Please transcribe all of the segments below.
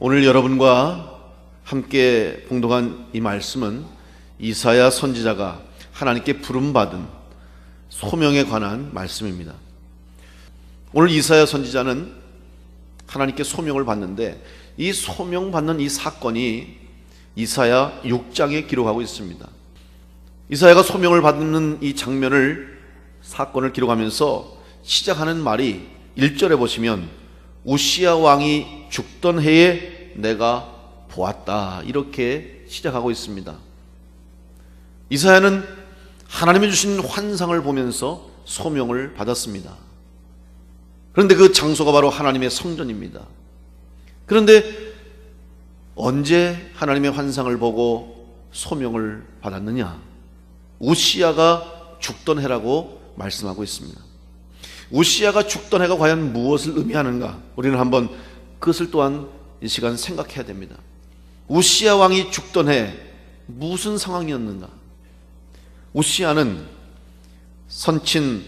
오늘 여러분과 함께 봉독한 이 말씀은 이사야 선지자가 하나님께 부름받은 소명에 관한 말씀입니다. 오늘 이사야 선지자는 하나님께 소명을 받는데 이 소명받는 이 사건이 이사야 6장에 기록하고 있습니다. 이사야가 소명을 받는 이 사건을 기록하면서 시작하는 말이 1절에 보시면 우시야 왕이 죽던 해에 내가 보았다, 이렇게 시작하고 있습니다. 이사야는 하나님이 주신 환상을 보면서 소명을 받았습니다. 그런데 그 장소가 바로 하나님의 성전입니다. 그런데 언제 하나님의 환상을 보고 소명을 받았느냐? 우시야가 죽던 해라고 말씀하고 있습니다. 우시야가 죽던 해가 과연 무엇을 의미하는가? 우리는 한번 그것을 또한 이 시간 생각해야 됩니다. 우시야 왕이 죽던 해 무슨 상황이었는가? 우시야는 선친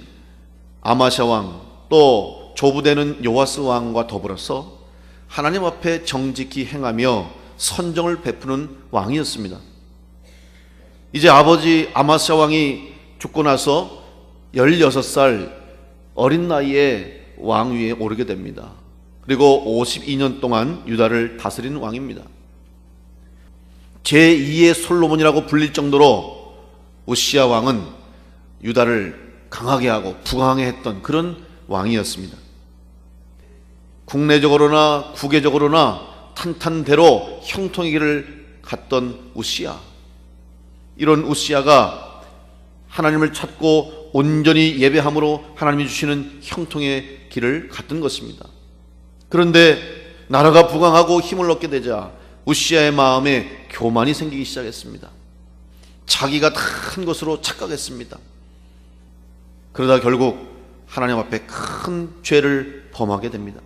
아마샤 왕, 또 조부되는 요아스 왕과 더불어서 하나님 앞에 정직히 행하며 선정을 베푸는 왕이었습니다. 이제 아버지 아마샤 왕이 죽고 나서 16살 어린 나이에 왕위에 오르게 됩니다. 그리고 52년 동안 유다를 다스린 왕입니다. 제2의 솔로몬이라고 불릴 정도로 우시야 왕은 유다를 강하게 하고 부강하게 했던 그런 왕이었습니다. 국내적으로나 국외적으로나 탄탄대로 형통의 길을 갔던 우시야, 이런 우시야가 하나님을 찾고 온전히 예배함으로 하나님이 주시는 형통의 길을 갔던 것입니다. 그런데 나라가 부강하고 힘을 얻게 되자 우시야의 마음에 교만이 생기기 시작했습니다. 자기가 다 한 것으로 착각했습니다. 그러다 결국 하나님 앞에 큰 죄를 범하게 됩니다.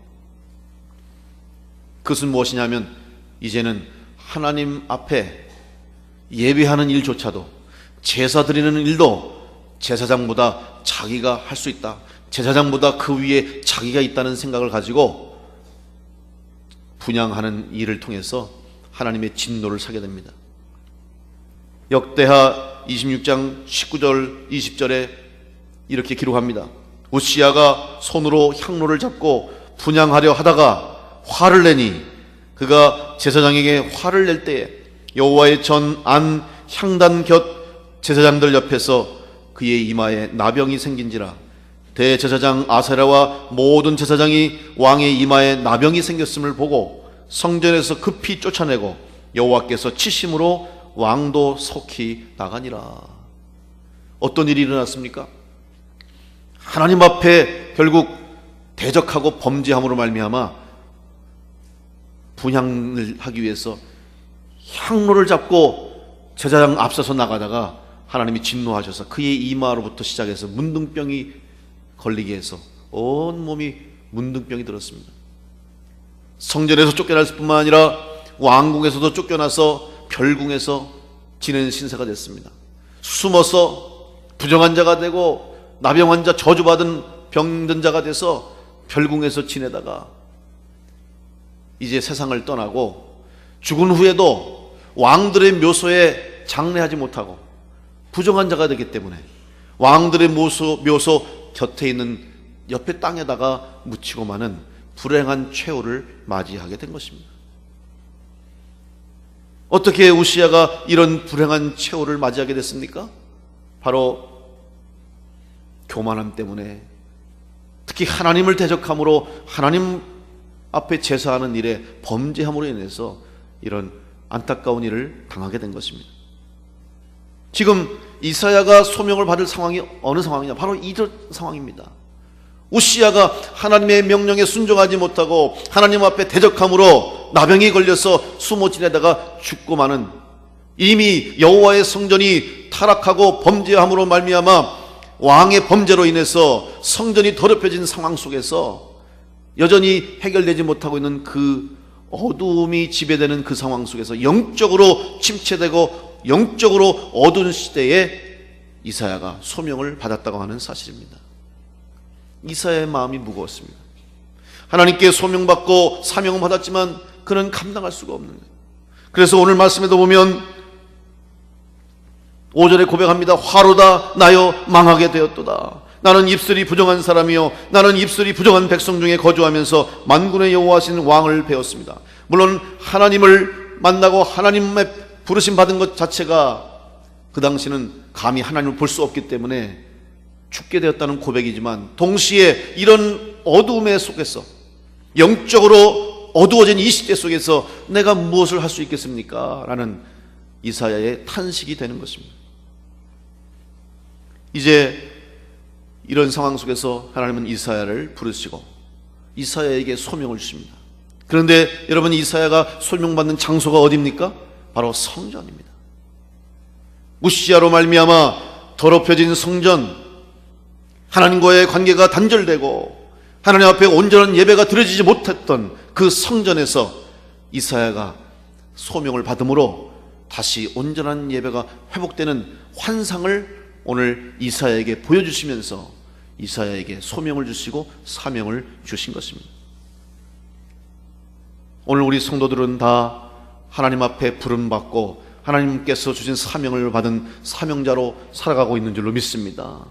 그것은 무엇이냐면 이제는 하나님 앞에 예배하는 일조차도, 제사 드리는 일도 제사장보다 자기가 할 수 있다, 제사장보다 그 위에 자기가 있다는 생각을 가지고 분향하는 일을 통해서 하나님의 진노를 사게 됩니다. 역대하 26장 19절 20절에 이렇게 기록합니다. 우시야가 손으로 향로를 잡고 분향하려 하다가 화를 내니 그가 제사장에게 화를 낼 때에 여호와의 전 안 향단 곁 제사장들 옆에서 그의 이마에 나병이 생긴지라. 대제사장 아사랴와 모든 제사장이 왕의 이마에 나병이 생겼음을 보고 성전에서 급히 쫓아내고 여호와께서 치심으로 왕도 속히 나가니라. 어떤 일이 일어났습니까? 하나님 앞에 결국 대적하고 범죄함으로 말미암아 분향을 하기 위해서 향로를 잡고 제사장 앞서서 나가다가 하나님이 진노하셔서 그의 이마로부터 시작해서 문둥병이 걸리게 해서 온 몸이 문둥병이 들었습니다. 성전에서 쫓겨날 뿐만 아니라 왕궁에서도 쫓겨나서 별궁에서 지내는 신세가 됐습니다. 숨어서 부정한 자가 되고 나병 환자, 저주받은 병든 자가 돼서 별궁에서 지내다가 이제 세상을 떠나고 죽은 후에도 왕들의 묘소에 장례하지 못하고 부정한 자가 되기 때문에 왕들의 묘소 곁에 있는 옆에 땅에다가 묻히고 마는 불행한 최후를 맞이하게 된 것입니다. 어떻게 우시야가 이런 불행한 최후를 맞이하게 됐습니까? 바로 교만함 때문에, 특히 하나님을 대적함으로 하나님 앞에 제사하는 일에 범죄함으로 인해서 이런 안타까운 일을 당하게 된 것입니다. 지금 이사야가 소명을 받을 상황이 어느 상황이냐? 바로 이런 상황입니다. 우시야가 하나님의 명령에 순종하지 못하고 하나님 앞에 대적함으로 나병이 걸려서 숨어 지내다가 죽고 마는, 이미 여호와의 성전이 타락하고 범죄함으로 말미암아 왕의 범죄로 인해서 성전이 더럽혀진 상황 속에서 여전히 해결되지 못하고 있는 그 어두움이 지배되는 그 상황 속에서 영적으로 침체되고 영적으로 어두운 시대에 이사야가 소명을 받았다고 하는 사실입니다. 이사야의 마음이 무거웠습니다. 하나님께 소명받고 사명을 받았지만 그는 감당할 수가 없는 거예요. 그래서 오늘 말씀에도 보면 5절에 고백합니다. 화로다 나여 망하게 되었도다. 나는 입술이 부정한 사람이요 나는 입술이 부정한 백성 중에 거주하면서 만군의 여호와신 왕을 배웠습니다. 물론 하나님을 만나고 하나님의 부르심 받은 것 자체가 그 당시는 감히 하나님을 볼 수 없기 때문에 죽게 되었다는 고백이지만, 동시에 이런 어두움의 속에서, 영적으로 어두워진 이 시대 속에서 내가 무엇을 할 수 있겠습니까? 라는 이사야의 탄식이 되는 것입니다. 이제 이런 상황 속에서 하나님은 이사야를 부르시고 이사야에게 소명을 주십니다. 그런데 여러분, 이사야가 소명받는 장소가 어디입니까? 바로 성전입니다. 무시야로 말미암아 더럽혀진 성전, 하나님과의 관계가 단절되고 하나님 앞에 온전한 예배가 드려지지 못했던 그 성전에서 이사야가 소명을 받음으로 다시 온전한 예배가 회복되는 환상을 오늘 이사야에게 보여주시면서 이사야에게 소명을 주시고 사명을 주신 것입니다. 오늘 우리 성도들은 다 하나님 앞에 부름받고 하나님께서 주신 사명을 받은 사명자로 살아가고 있는 줄로 믿습니다.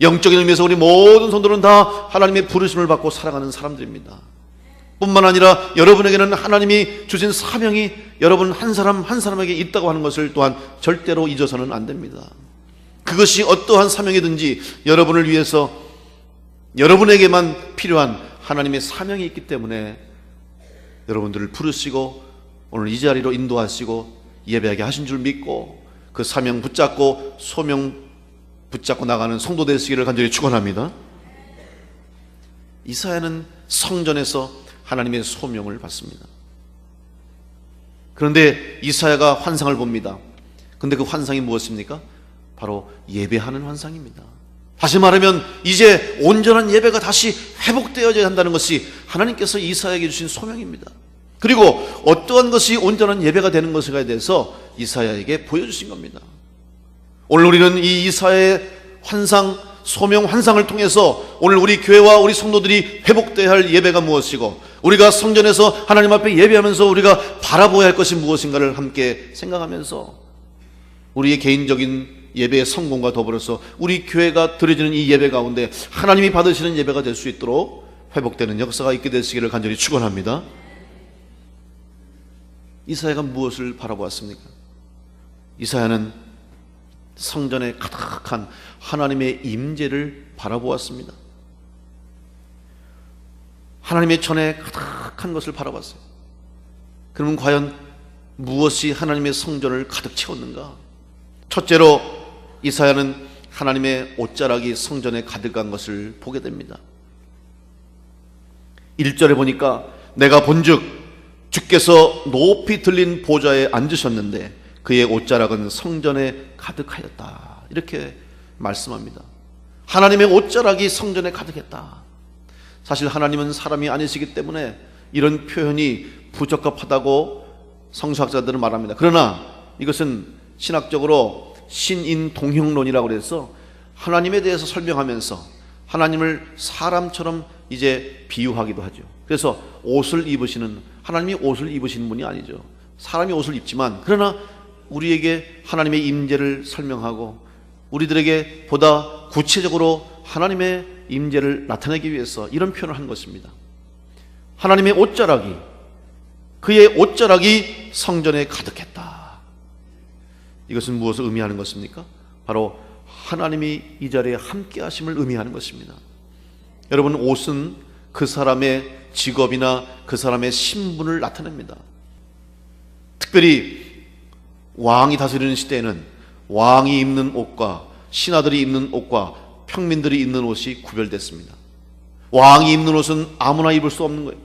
영적인 의미에서 우리 모든 성도들은 다 하나님의 부르심을 받고 살아가는 사람들입니다. 뿐만 아니라 여러분에게는 하나님이 주신 사명이 여러분 한 사람 한 사람에게 있다고 하는 것을 또한 절대로 잊어서는 안 됩니다. 그것이 어떠한 사명이든지 여러분을 위해서 여러분에게만 필요한 하나님의 사명이 있기 때문에 여러분들을 부르시고 오늘 이 자리로 인도하시고 예배하게 하신 줄 믿고 그 사명 붙잡고 소명 붙잡고 나가는 성도 되시기를 간절히 축원합니다. 이사야는 성전에서 하나님의 소명을 받습니다. 그런데 이사야가 환상을 봅니다. 그런데 그 환상이 무엇입니까? 바로 예배하는 환상입니다. 다시 말하면 이제 온전한 예배가 다시 회복되어야 한다는 것이 하나님께서 이사야에게 주신 소명입니다. 그리고 어떠한 것이 온전한 예배가 되는 것에 대해서 이사야에게 보여주신 겁니다. 오늘 우리는 이 이사야의 환상, 소명 환상을 통해서 오늘 우리 교회와 우리 성도들이 회복되어야 할 예배가 무엇이고 우리가 성전에서 하나님 앞에 예배하면서 우리가 바라보아야 할 것이 무엇인가를 함께 생각하면서 우리의 개인적인 예배의 성공과 더불어서 우리 교회가 드려지는 이 예배 가운데 하나님이 받으시는 예배가 될 수 있도록 회복되는 역사가 있게 되시기를 간절히 축원합니다. 이사야가 무엇을 바라보았습니까? 이사야는 성전에 가득한 하나님의 임재를 바라보았습니다. 하나님의 전에 가득한 것을 바라봤어요. 그러면 과연 무엇이 하나님의 성전을 가득 채웠는가? 첫째로 이사야는 하나님의 옷자락이 성전에 가득한 것을 보게 됩니다. 1절에 보니까 내가 본즉 주께서 높이 들린 보좌에 앉으셨는데 그의 옷자락은 성전에 가득하였다. 이렇게 말씀합니다. 하나님의 옷자락이 성전에 가득했다. 사실 하나님은 사람이 아니시기 때문에 이런 표현이 부적합하다고 성서학자들은 말합니다. 그러나 이것은 신학적으로 신인동형론이라고 해서 하나님에 대해서 설명하면서 하나님을 사람처럼 이제 비유하기도 하죠. 그래서 옷을 입으시는, 하나님이 옷을 입으시는 분이 아니죠. 사람이 옷을 입지만 그러나 우리에게 하나님의 임재를 설명하고 우리들에게 보다 구체적으로 하나님의 임재를 나타내기 위해서 이런 표현을 한 것입니다. 하나님의 옷자락이, 그의 옷자락이 성전에 가득했다. 이것은 무엇을 의미하는 것입니까? 바로 하나님이 이 자리에 함께 하심을 의미하는 것입니다. 여러분, 옷은 그 사람의 직업이나 그 사람의 신분을 나타냅니다. 특별히 왕이 다스리는 시대에는 왕이 입는 옷과 신하들이 입는 옷과 평민들이 입는 옷이 구별됐습니다. 왕이 입는 옷은 아무나 입을 수 없는 거예요.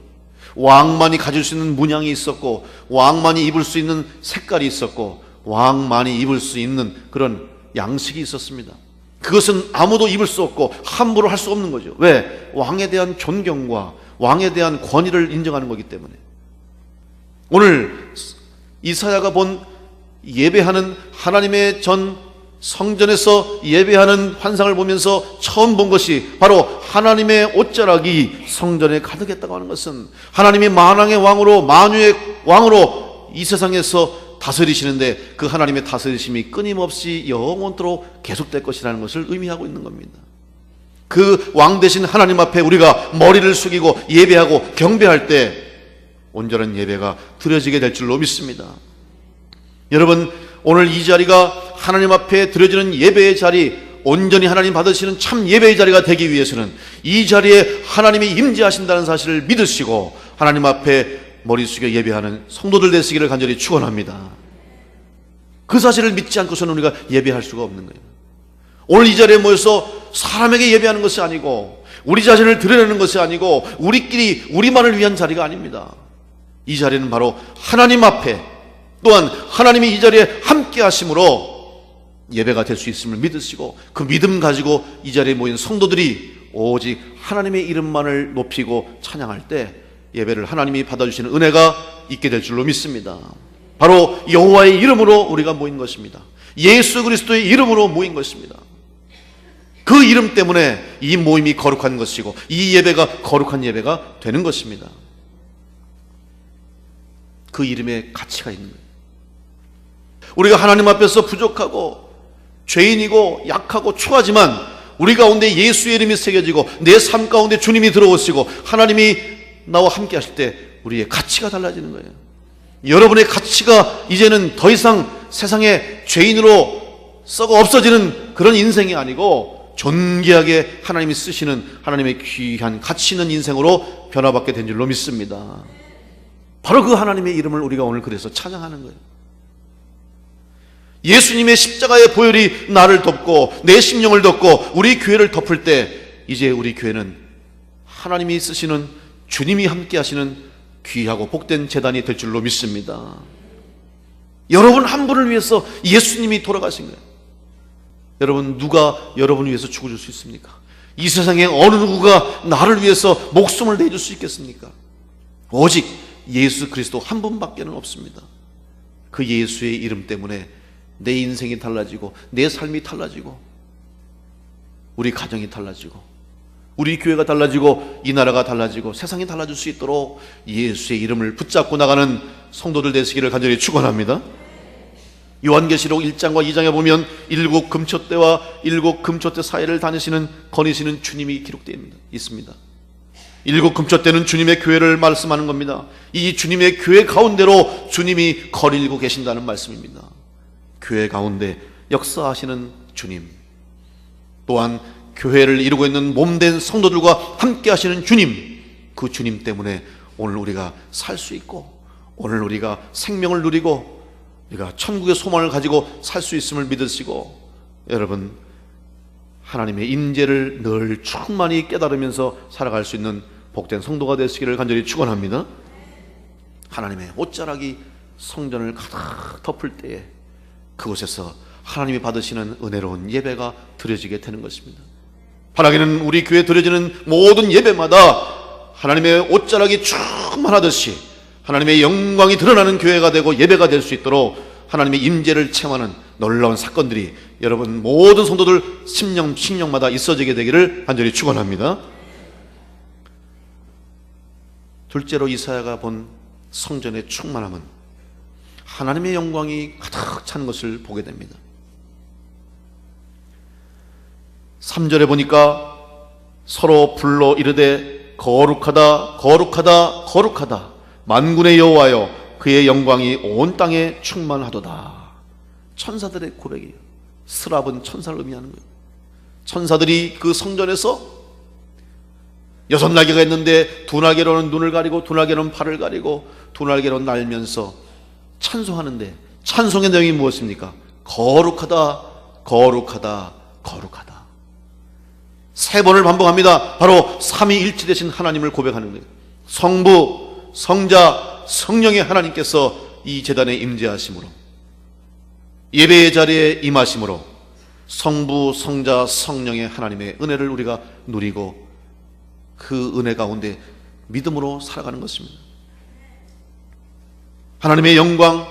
왕만이 가질 수 있는 문양이 있었고 왕만이 입을 수 있는 색깔이 있었고 왕만이 입을 수 있는 그런 양식이 있었습니다. 그것은 아무도 입을 수 없고 함부로 할 수 없는 거죠. 왜? 왕에 대한 존경과 왕에 대한 권위를 인정하는 거기 때문에. 오늘 이사야가 본 예배하는 하나님의 전 성전에서 예배하는 환상을 보면서 처음 본 것이 바로 하나님의 옷자락이 성전에 가득했다고 하는 것은 하나님이 만왕의 왕으로 만유의 왕으로 이 세상에서 다스리시는데 그 하나님의 다스리심이 끊임없이 영원토록 계속될 것이라는 것을 의미하고 있는 겁니다. 그 왕 대신 하나님 앞에 우리가 머리를 숙이고 예배하고 경배할 때 온전한 예배가 드려지게 될 줄로 믿습니다. 여러분, 오늘 이 자리가 하나님 앞에 드려지는 예배의 자리, 온전히 하나님 받으시는 참 예배의 자리가 되기 위해서는 이 자리에 하나님이 임재하신다는 사실을 믿으시고 하나님 앞에 머리 숙여 예배하는 성도들 되시기를 간절히 축원합니다. 그 사실을 믿지 않고서는 우리가 예배할 수가 없는 거예요. 오늘 이 자리에 모여서 사람에게 예배하는 것이 아니고 우리 자신을 드러내는 것이 아니고 우리끼리 우리만을 위한 자리가 아닙니다. 이 자리는 바로 하나님 앞에 또한 하나님이 이 자리에 함께 하심으로 예배가 될 수 있음을 믿으시고 그 믿음 가지고 이 자리에 모인 성도들이 오직 하나님의 이름만을 높이고 찬양할 때 예배를 하나님이 받아주시는 은혜가 있게 될 줄로 믿습니다. 바로 여호와의 이름으로 우리가 모인 것입니다. 예수 그리스도의 이름으로 모인 것입니다. 그 이름 때문에 이 모임이 거룩한 것이고 이 예배가 거룩한 예배가 되는 것입니다. 그 이름에 가치가 있는 거예요. 우리가 하나님 앞에서 부족하고 죄인이고 약하고 추하지만 우리 가운데 예수의 이름이 새겨지고 내 삶 가운데 주님이 들어오시고 하나님이 나와 함께 하실 때 우리의 가치가 달라지는 거예요. 여러분의 가치가 이제는 더 이상 세상에 죄인으로 썩어 없어지는 그런 인생이 아니고 존귀하게 하나님이 쓰시는 하나님의 귀한 가치 있는 인생으로 변화받게 된 줄로 믿습니다. 바로 그 하나님의 이름을 우리가 오늘 그래서 찬양하는 거예요. 예수님의 십자가의 보혈이 나를 덮고 내 심령을 덮고 우리 교회를 덮을 때 이제 우리 교회는 하나님이 쓰시는 주님이 함께 하시는 귀하고 복된 제단이 될 줄로 믿습니다. 여러분 한 분을 위해서 예수님이 돌아가신 거예요. 여러분, 누가 여러분을 위해서 죽어줄 수 있습니까? 이 세상에 어느 누구가 나를 위해서 목숨을 내줄 수 있겠습니까? 오직 예수 그리스도 한 분밖에는 없습니다. 그 예수의 이름 때문에 내 인생이 달라지고 내 삶이 달라지고 우리 가정이 달라지고 우리 교회가 달라지고 이 나라가 달라지고 세상이 달라질 수 있도록 예수의 이름을 붙잡고 나가는 성도들 되시기를 간절히 축원합니다. 요한계시록 1장과 2장에 보면 일곱 금초대와 일곱 금초대 사이를 거니시는 주님이 기록되어 있습니다. 일곱 금초대는 주님의 교회를 말씀하는 겁니다. 이 주님의 교회 가운데로 주님이 거닐고 계신다는 말씀입니다. 교회 가운데 역사하시는 주님, 또한 교회를 이루고 있는 몸된 성도들과 함께 하시는 주님, 그 주님 때문에 오늘 우리가 살 수 있고 오늘 우리가 생명을 누리고 우리가 천국의 소망을 가지고 살 수 있음을 믿으시고 여러분 하나님의 임재를 늘 충만히 깨달으면서 살아갈 수 있는 복된 성도가 되시기를 간절히 축원합니다. 하나님의 옷자락이 성전을 가득 덮을 때에 그곳에서 하나님이 받으시는 은혜로운 예배가 드려지게 되는 것입니다. 바라기는 우리 교회에 드려지는 모든 예배마다 하나님의 옷자락이 충만하듯이 하나님의 영광이 드러나는 교회가 되고 예배가 될 수 있도록 하나님의 임재를 체험하는 놀라운 사건들이 여러분 모든 성도들 심령마다 있어지게 되기를 간절히 축원합니다. 둘째로 이사야가 본 성전의 충만함은 하나님의 영광이 가득 찬 것을 보게 됩니다. 3절에 보니까 서로 불러 이르되 거룩하다 거룩하다 거룩하다 만군의 여호와여 그의 영광이 온 땅에 충만하도다. 천사들의 고백이에요. 스랍은 천사를 의미하는 거예요. 천사들이 그 성전에서 6날개가 있는데 2날개로는 눈을 가리고 2날개로는 발을 가리고 2날개로 날면서 찬송하는데 찬송의 내용이 무엇입니까? 거룩하다 거룩하다 거룩하다. 3번을 반복합니다. 바로 삼위일체 되신 하나님을 고백하는 거예요. 성부 성자 성령의 하나님께서 이 제단에 임재하심으로 예배의 자리에 임하심으로 성부 성자 성령의 하나님의 은혜를 우리가 누리고 그 은혜 가운데 믿음으로 살아가는 것입니다. 하나님의 영광,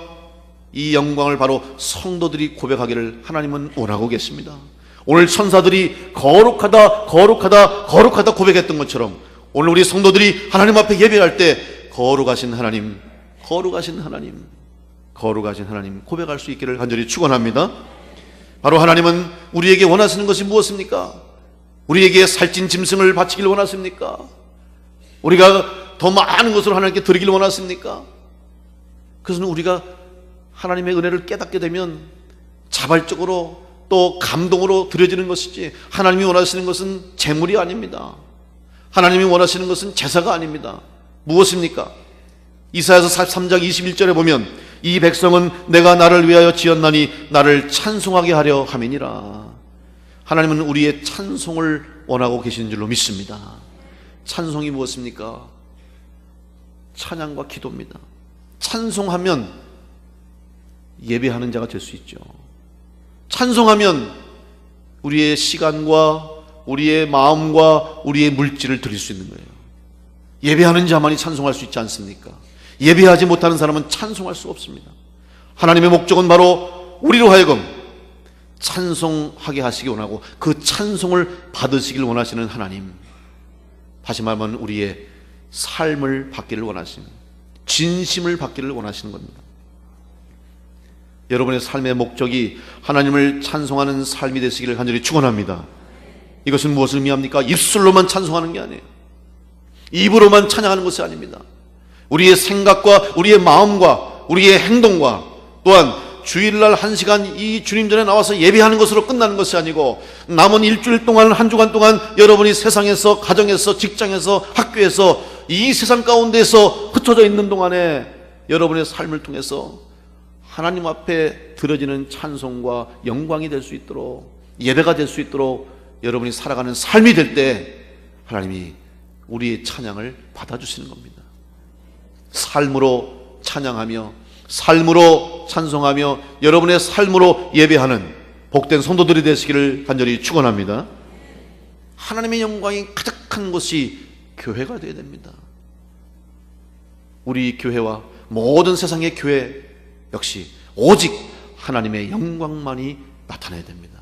이 영광을 바로 성도들이 고백하기를 하나님은 원하고 계십니다. 오늘 천사들이 거룩하다 거룩하다 거룩하다 고백했던 것처럼 오늘 우리 성도들이 하나님 앞에 예배할 때 거룩하신 하나님, 거룩하신 하나님, 거룩하신 하나님 고백할 수 있기를 간절히 축원합니다. 바로 하나님은 우리에게 원하시는 것이 무엇입니까? 우리에게 살찐 짐승을 바치길 원하십니까? 우리가 더 많은 것으로 하나님께 드리길 원하십니까? 그것은 우리가 하나님의 은혜를 깨닫게 되면 자발적으로 또 감동으로 드려지는 것이지, 하나님이 원하시는 것은 재물이 아닙니다. 하나님이 원하시는 것은 제사가 아닙니다. 무엇입니까? 이사야서 43장 21절에 보면 이 백성은 내가 나를 위하여 지었나니 나를 찬송하게 하려 함이니라. 하나님은 우리의 찬송을 원하고 계시는 줄로 믿습니다. 찬송이 무엇입니까? 찬양과 기도입니다. 찬송하면 예배하는 자가 될 수 있죠. 찬송하면 우리의 시간과 우리의 마음과 우리의 물질을 드릴 수 있는 거예요. 예배하는 자만이 찬송할 수 있지 않습니까? 예배하지 못하는 사람은 찬송할 수 없습니다. 하나님의 목적은 바로 우리로 하여금 찬송하게 하시기 원하고 그 찬송을 받으시길 원하시는 하나님, 다시 말하면 우리의 삶을 받기를 원하시는, 진심을 받기를 원하시는 겁니다. 여러분의 삶의 목적이 하나님을 찬송하는 삶이 되시기를 간절히 축원합니다. 이것은 무엇을 의미합니까? 입술로만 찬송하는 게 아니에요. 입으로만 찬양하는 것이 아닙니다. 우리의 생각과 우리의 마음과 우리의 행동과 또한 주일날 1시간 이 주님 전에 나와서 예배하는 것으로 끝나는 것이 아니고 남은 일주일 동안, 한 주간 동안 여러분이 세상에서, 가정에서, 직장에서, 학교에서 이 세상 가운데에서 흩어져 있는 동안에 여러분의 삶을 통해서 하나님 앞에 드려지는 찬송과 영광이 될 수 있도록, 예배가 될 수 있도록 여러분이 살아가는 삶이 될 때 하나님이 우리의 찬양을 받아주시는 겁니다. 삶으로 찬양하며 삶으로 찬송하며 여러분의 삶으로 예배하는 복된 성도들이 되시기를 간절히 축원합니다. 하나님의 영광이 가득한 곳이 교회가 되어야 됩니다. 우리 교회와 모든 세상의 교회 역시 오직 하나님의 영광만이 나타나야 됩니다.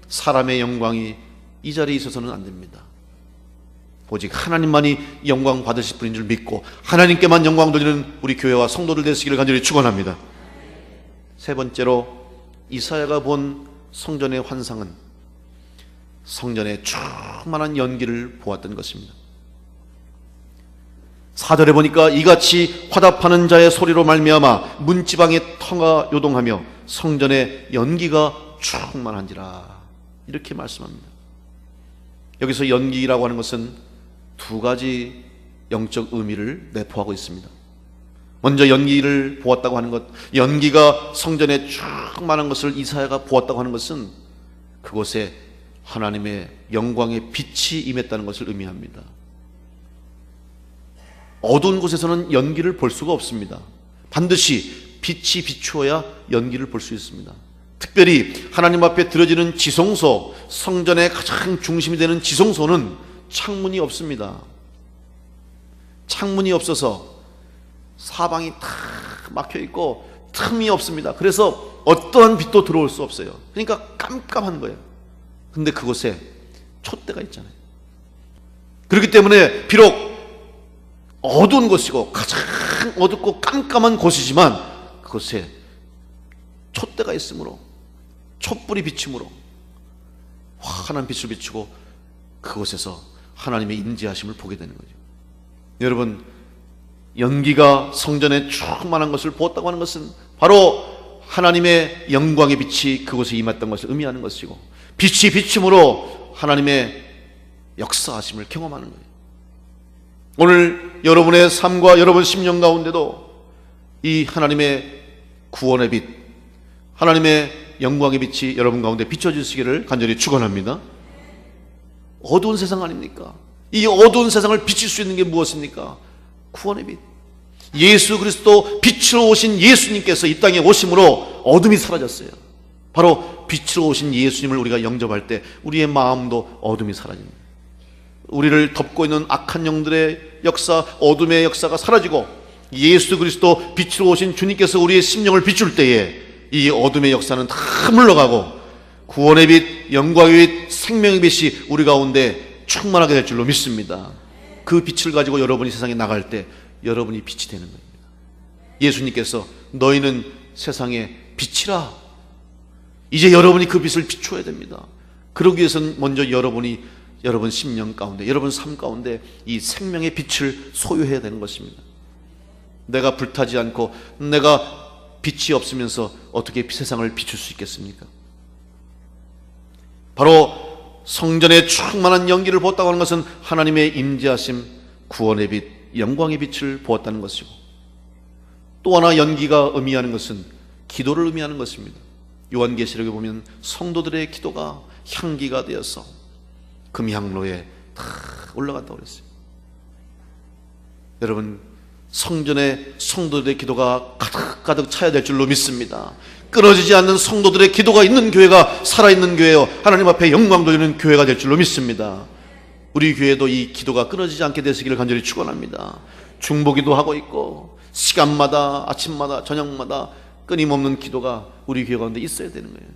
사람의 영광이 이 자리에 있어서는 안 됩니다. 오직 하나님만이 영광 받으실 분인 줄 믿고 하나님께만 영광 돌리는 우리 교회와 성도들 되시기를 간절히 축원합니다. 세 번째로 이사야가 본 성전의 환상은 성전의 충만한 연기를 보았던 것입니다. 4절에 보니까 이같이 화답하는 자의 소리로 말미암아 문지방의 터가 요동하며 성전의 연기가 충만한지라, 이렇게 말씀합니다. 여기서 연기라고 하는 것은 두 가지 영적 의미를 내포하고 있습니다. 먼저 연기를 보았다고 하는 것, 연기가 성전에 충만한 것을 이사야가 보았다고 하는 것은 그곳에 하나님의 영광의 빛이 임했다는 것을 의미합니다. 어두운 곳에서는 연기를 볼 수가 없습니다. 반드시 빛이 비추어야 연기를 볼 수 있습니다. 특별히 하나님 앞에 드려지는 지성소, 성전의 가장 중심이 되는 지성소는 창문이 없습니다. 창문이 없어서 사방이 다 막혀 있고 틈이 없습니다. 그래서 어떠한 빛도 들어올 수 없어요. 그러니까 깜깜한 거예요. 근데 그곳에 촛대가 있잖아요. 그렇기 때문에 비록 어두운 곳이고 가장 어둡고 깜깜한 곳이지만 그곳에 촛대가 있으므로, 촛불이 비침으로 환한 빛을 비추고 그곳에서 하나님의 임재하심을 보게 되는 거죠. 여러분, 연기가 성전에 충만한 것을 보았다고 하는 것은 바로 하나님의 영광의 빛이 그곳에 임했던 것을 의미하는 것이고, 빛이 비침으로 하나님의 역사하심을 경험하는 거예요. 오늘 여러분의 삶과 여러분 심령 가운데도 이 하나님의 구원의 빛, 하나님의 영광의 빛이 여러분 가운데 비춰주시기를 간절히 축원합니다. 어두운 세상 아닙니까? 이 어두운 세상을 비칠 수 있는 게 무엇입니까? 구원의 빛. 예수 그리스도 빛으로 오신 예수님께서 이 땅에 오심으로 어둠이 사라졌어요. 바로 빛으로 오신 예수님을 우리가 영접할 때 우리의 마음도 어둠이 사라집니다. 우리를 덮고 있는 악한 영들의 역사, 어둠의 역사가 사라지고 예수 그리스도 빛으로 오신 주님께서 우리의 심령을 비출 때에 이 어둠의 역사는 다 물러가고 구원의 빛, 영광의 빛, 생명의 빛이 우리 가운데 충만하게 될 줄로 믿습니다. 그 빛을 가지고 여러분이 세상에 나갈 때 여러분이 빛이 되는 겁니다. 예수님께서 너희는 세상의 빛이라. 이제 여러분이 그 빛을 비춰야 됩니다. 그러기 위해서는 먼저 여러분 심령 가운데, 여러분 삶 가운데 이 생명의 빛을 소유해야 되는 것입니다. 내가 불타지 않고 내가 빛이 없으면서 어떻게 세상을 비출 수 있겠습니까? 바로 성전에 충만한 연기를 부었다고 하는 것은 하나님의 임재하심, 구원의 빛, 영광의 빛을 부었다는 것이고, 또 하나 연기가 의미하는 것은 기도를 의미하는 것입니다. 요한계시록에 보면 성도들의 기도가 향기가 되어서 금향로에 다 올라간다고 그랬어요. 여러분, 성전에 성도들의 기도가 가득가득 차야 될 줄로 믿습니다. 끊어지지 않는 성도들의 기도가 있는 교회가 살아있는 교회요, 하나님 앞에 영광 돌리는 교회가 될 줄로 믿습니다. 우리 교회도 이 기도가 끊어지지 않게 되시기를 간절히 축원합니다. 중보기도 하고 있고 시간마다, 아침마다, 저녁마다 끊임없는 기도가 우리 교회 가운데 있어야 되는 거예요.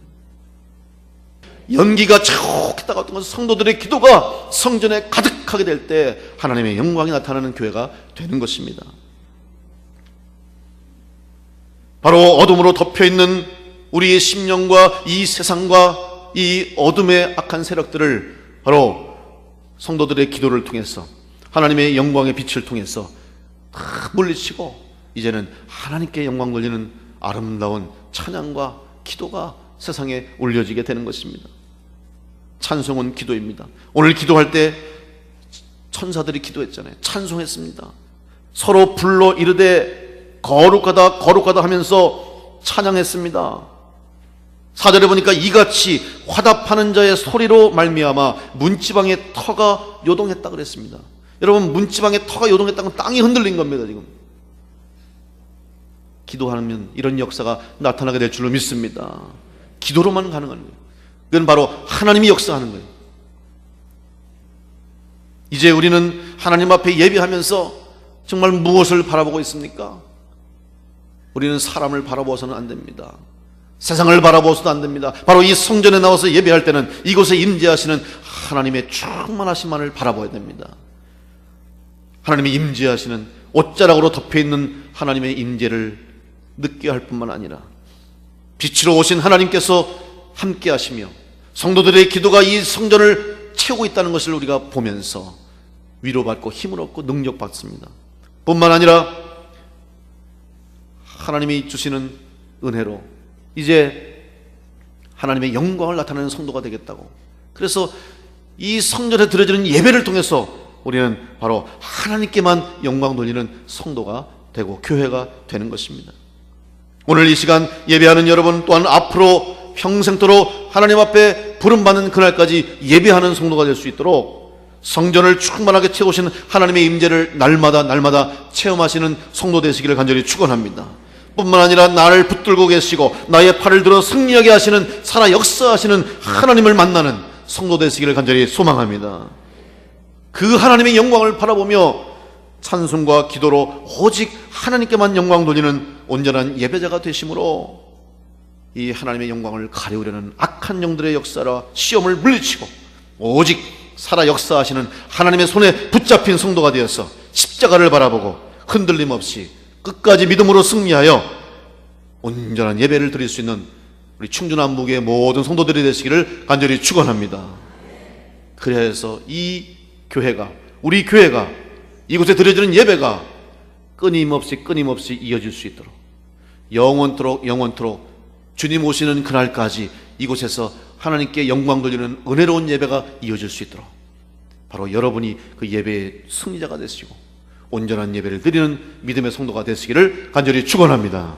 연기가 촉했다가 어떤 것은 성도들의 기도가 성전에 가득하게 될 때 하나님의 영광이 나타나는 교회가 되는 것입니다. 바로 어둠으로 덮여있는 우리의 심령과 이 세상과 이 어둠의 악한 세력들을 바로 성도들의 기도를 통해서, 하나님의 영광의 빛을 통해서 다 물리치고 이제는 하나님께 영광 돌리는 아름다운 찬양과 기도가 세상에 올려지게 되는 것입니다. 찬송은 기도입니다. 오늘 기도할 때 천사들이 기도했잖아요. 찬송했습니다. 서로 불러 이르되 거룩하다 거룩하다 하면서 찬양했습니다. 4절에 보니까 이같이 화답하는 자의 소리로 말미암아 문지방의 터가 요동했다 그랬습니다. 여러분, 문지방의 터가 요동했다는 건 땅이 흔들린 겁니다. 지금 기도하면 이런 역사가 나타나게 될 줄로 믿습니다. 기도로만 가능한 거예요. 그건 바로 하나님이 역사하는 거예요. 이제 우리는 하나님 앞에 예배하면서 정말 무엇을 바라보고 있습니까? 우리는 사람을 바라보아서는 안 됩니다. 세상을 바라보아서도 안 됩니다. 바로 이 성전에 나와서 예배할 때는 이곳에 임재하시는 하나님의 충만하심만을 바라봐야 됩니다. 하나님이 임재하시는 옷자락으로 덮여있는 하나님의 임재를 느껴야 할 뿐만 아니라 빛으로 오신 하나님께서 함께 하시며 성도들의 기도가 이 성전을 채우고 있다는 것을 우리가 보면서 위로받고 힘을 얻고 능력받습니다. 뿐만 아니라 하나님이 주시는 은혜로 이제 하나님의 영광을 나타내는 성도가 되겠다고, 그래서 이 성전에 드려지는 예배를 통해서 우리는 바로 하나님께만 영광 돌리는 성도가 되고 교회가 되는 것입니다. 오늘 이 시간 예배하는 여러분 또한 앞으로 평생토록 하나님 앞에 부름받는 그날까지 예배하는 성도가 될 수 있도록 성전을 충만하게 채우시는 하나님의 임재를 날마다 체험하시는 성도 되시기를 간절히 축원합니다. 뿐만 아니라 나를 붙들고 계시고 나의 팔을 들어 승리하게 하시는, 살아 역사하시는 하나님을 만나는 성도 되시기를 간절히 소망합니다. 그 하나님의 영광을 바라보며 찬송과 기도로 오직 하나님께만 영광 돌리는 온전한 예배자가 되심으로 이 하나님의 영광을 가려우려는 악한 영들의 역사라 시험을 물리치고 오직 살아 역사하시는 하나님의 손에 붙잡힌 성도가 되어서 십자가를 바라보고 흔들림 없이 끝까지 믿음으로 승리하여 온전한 예배를 드릴 수 있는 우리 충주남북의 모든 성도들이 되시기를 간절히 축원합니다. 그래야 해서 이 교회가, 우리 교회가, 이곳에 드려지는 예배가 끊임없이 이어질 수 있도록 영원토록 주님 오시는 그날까지 이곳에서 하나님께 영광 돌리는 은혜로운 예배가 이어질 수 있도록 바로 여러분이 그 예배의 승리자가 되시고 온전한 예배를 드리는 믿음의 성도가 되시기를 간절히 축원합니다.